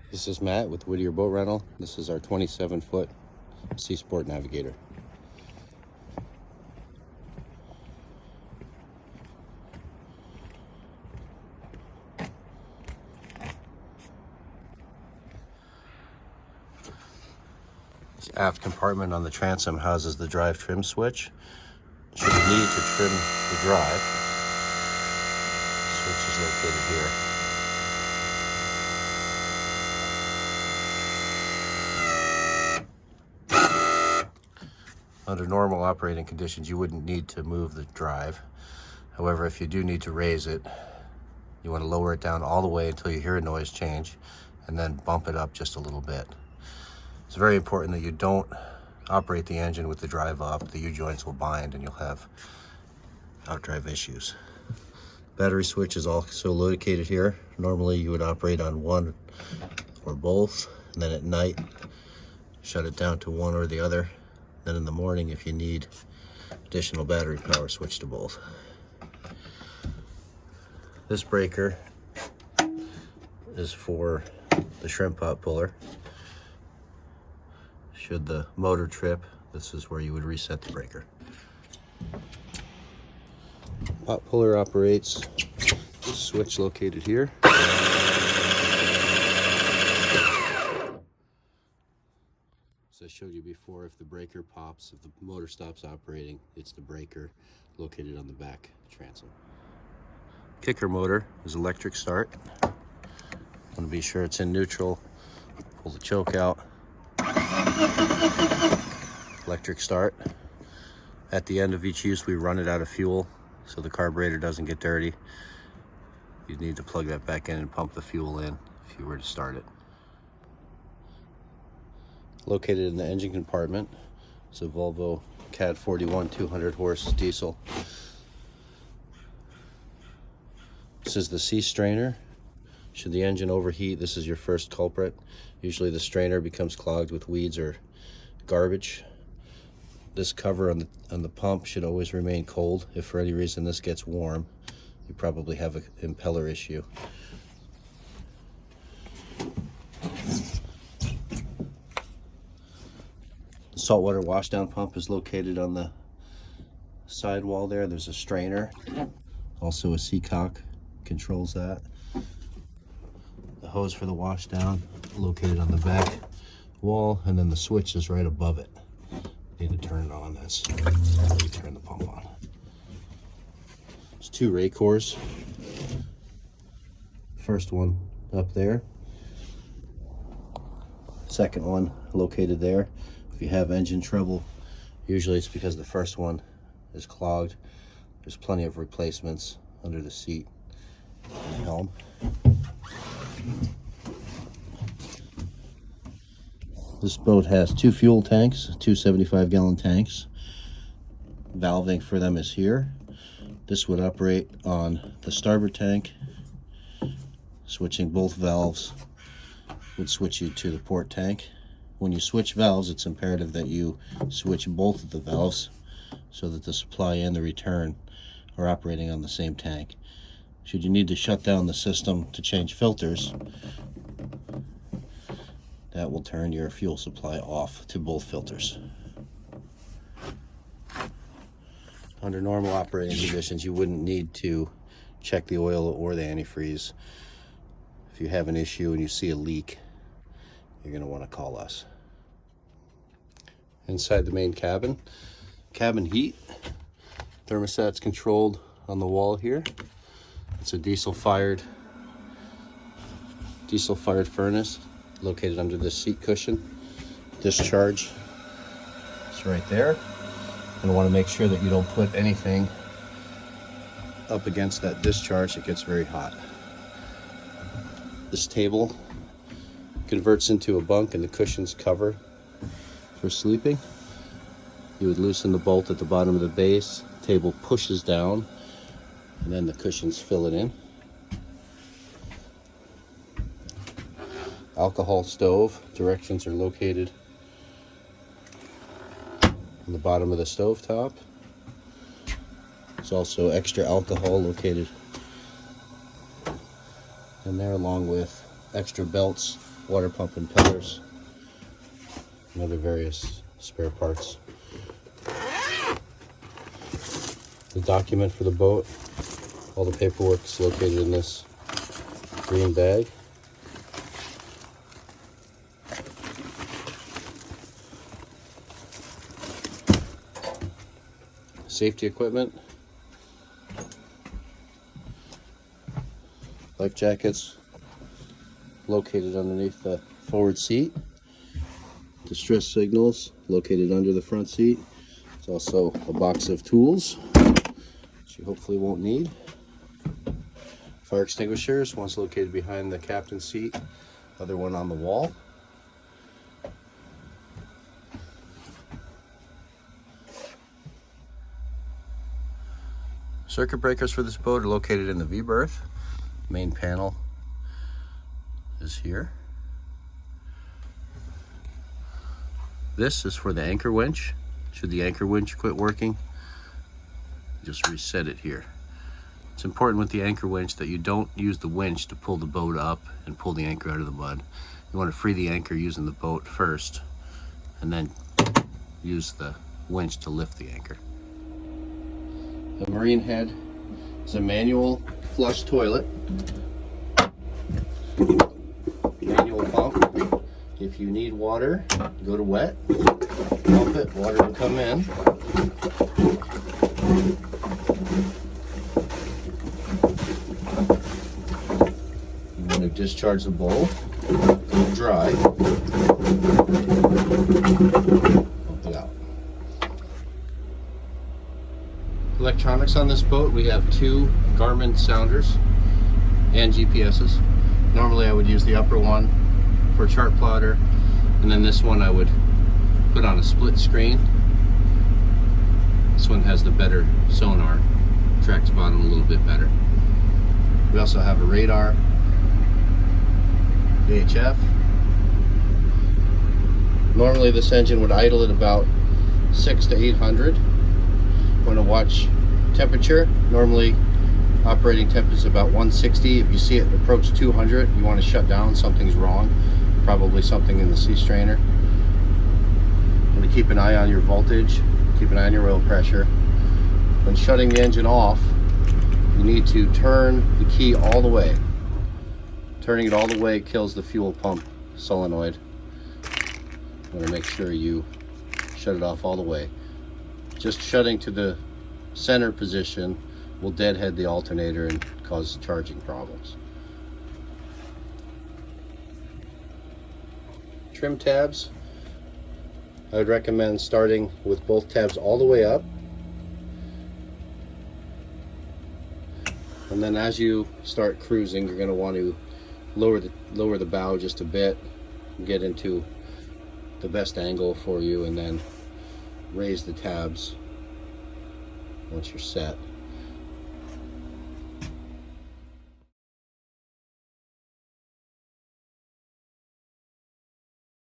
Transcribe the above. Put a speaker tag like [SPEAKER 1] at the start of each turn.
[SPEAKER 1] This is Matt with Whittier Boat Rental. This is our 27-foot Seasport Navigator. This aft compartment on the transom houses the drive trim switch. Should you need to trim the drive, the switch is located here. Under normal operating conditions, you wouldn't need to move the drive. However, if you do need to raise it, you want to lower it down all the way until you hear a noise change and then bump it up just a little bit. It's very important that you don't operate the engine with the drive up. The U-joints will bind and you'll have outdrive issues. Battery switch is also located here. Normally you would operate on one or both, and then at night shut it down to one or the other. Then in the morning, if you need additional battery power, switch to both. This breaker is for the shrimp pot puller. Should the motor trip, this is where you would reset the breaker. Pot puller operates the switch located here. As I showed you before, if the breaker pops, if the motor stops operating, it's the breaker located on the back transom. Kicker motor is electric start. Want to be sure it's in neutral. Pull the choke out. Electric start. At the end of each use, we run it out of fuel so the carburetor doesn't get dirty. You need to plug that back in and pump the fuel in if you were to start it. Located in the engine compartment is a Volvo CAD 41 200 horse diesel. This is the C strainer. Should the engine overheat, this is your first culprit. Usually the strainer becomes clogged with weeds or garbage. This cover on the pump should always remain cold. If for any reason this gets warm, you probably have an impeller issue. The saltwater washdown pump is located on the side wall there. There's a strainer, also a seacock controls that. The hose for the washdown located on the back wall, and then the switch is right above it. Need to turn it on. That's how you turn the pump on. There's two rake cores. First one up there. Second one located there. If you have engine trouble, usually it's because the first one is clogged. There's plenty of replacements under the seat and the helm. This boat has two fuel tanks, two 75-gallon tanks. Valving for them is here. This would operate on the starboard tank. Switching both valves would switch you to the port tank. When you switch valves, it's imperative that you switch both of the valves so that the supply and the return are operating on the same tank. Should you need to shut down the system to change filters, that will turn your fuel supply off to both filters. Under normal operating conditions, you wouldn't need to check the oil or the antifreeze. If you have an issue and you see a leak, you're going to want to call us. Inside the main cabin, cabin heat. Thermostat's controlled on the wall here. It's a diesel fired furnace located under this seat cushion. Discharge is right there. And want to make sure that you don't put anything up against that discharge. It gets very hot. This table converts into a bunk and the cushions cover for sleeping. You would loosen the bolt at the bottom of the base. The table pushes down and then the cushions fill it in. Alcohol stove. Directions are located on the bottom of the stove top. There's also extra alcohol located in there, along with extra belts water pump impellers, and other various spare parts. The document for the boat, all the paperwork is located in this green bag. Safety equipment, life jackets located underneath the forward seat, distress signals located under the front seat. There's also a box of tools which you hopefully won't need. Fire extinguishers, one's located behind the captain's seat, other one on the wall. Circuit breakers for this boat are located in the V-berth. Main panel is here. This is for the anchor winch. Should the anchor winch quit working, just reset it here. It's important with the anchor winch that you don't use the winch to pull the boat up and pull the anchor out of the mud. You want to free the anchor using the boat first, and then use the winch to lift the anchor. The marine head is a manual flush toilet, manual pump. If you need water, go to wet, pump it, water will come in. You want to discharge the bowl, go dry, pump it out. Electronics on this boat, we have 2 Garmin sounders and GPSs. Normally I would use the upper one for a chart plotter, and then this one I would put on a split screen. This one has the better sonar, tracks bottom a little bit better. We also have a radar, VHF. Normally this engine would idle at about 600 to 800. Want to watch temperature. Normally operating temp is about 160. If you see it approach 200, you want to shut down. Something's wrong, probably something in the sea strainer. You want to keep an eye on your voltage, keep an eye on your oil pressure. When shutting the engine off, you need to turn the key all the way. Turning it all the way kills the fuel pump solenoid. You want to make sure you shut it off all the way. Just shutting to the center position will deadhead the alternator and cause charging problems. Trim tabs, I would recommend starting with both tabs all the way up, and then as you start cruising, you're going to want to lower the bow just a bit, get into the best angle for you, and then raise the tabs once you're set.